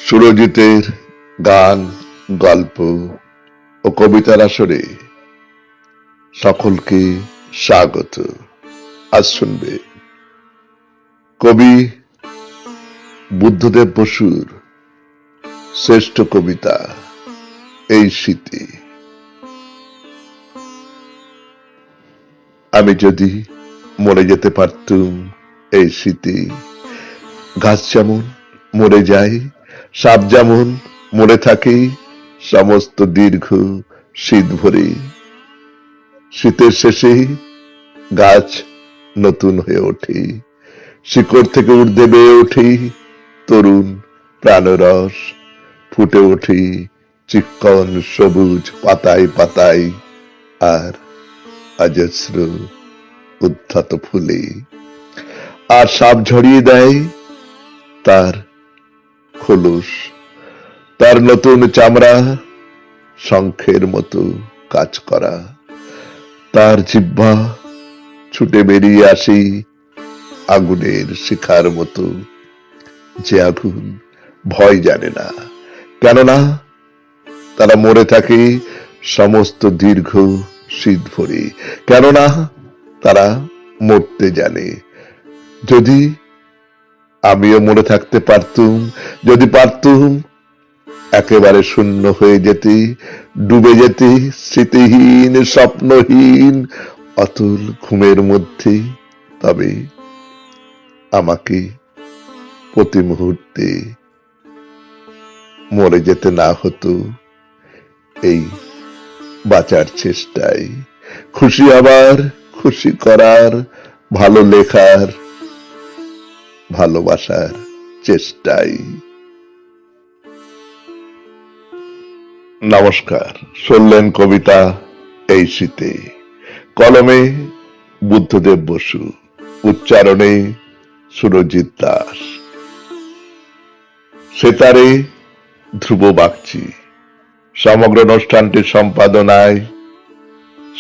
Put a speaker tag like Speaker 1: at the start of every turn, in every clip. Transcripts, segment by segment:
Speaker 1: সুরজিতের গান, গল্প ও কবিতার আসরে সকলকে স্বাগত। আজ শুনবে কবি বুদ্ধদেব বসুর শ্রেষ্ঠ কবিতা এই শীতে। আমি যদি মরে যেতে পারতুম এই শীতে, গাছ যেমন মরে যায়, সাপ যেমন মরে থাকে, সমস্ত দীর্ঘ শীত ভরে শীতের শেষে গাছ নতুন হয়ে ওঠে, শিকড় থেকে ঊর্ধ্বে বেয়ে ওঠে তরুণ প্রাণরস, ফুটে ওঠে চিক্কণ সবুজ পাতায় পাতায় আর অজস্র উদ্ধত ফুলে। আর সাপ ঝরিয়ে দেয় তার খোলস, তার নতুন চামড়া শঙ্খের মতো কাজ করা, তার জিহ্বা ছুটে বেরিয়ে আসে আগুনের শিখার মতো, যে আগুন ভয় জানে না, কেননা তারা মরে থাকে সমস্ত দীর্ঘ শীত ভরে, কেননা তারা মরতে জানে। যদি আমিও মরে থাকতে পারতুম, যদি পারতুম একেবারে শূন্য হয়ে যেতে, ডুবে যেতে স্মৃতিহীন স্বপ্নহীন অতুল ঘুমের মধ্যে, তবে আমাকে প্রতি মুহূর্তে মরে যেতে না হতো এই বাঁচার চেষ্টায়, খুশি আবার খুশি করার, ভালো লেখার, ভালোবাসার চেষ্টায়। নমস্কার। শুনলেন কবিতা এই শীতে, কলমে বুদ্ধদেব বসু, উচ্চারণে সুরজিৎ দাস, সেতারে ধ্রুব বাগচি, সমগ্র অনুষ্ঠানটির সম্পাদনায়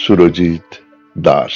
Speaker 1: সুরজিৎ দাস।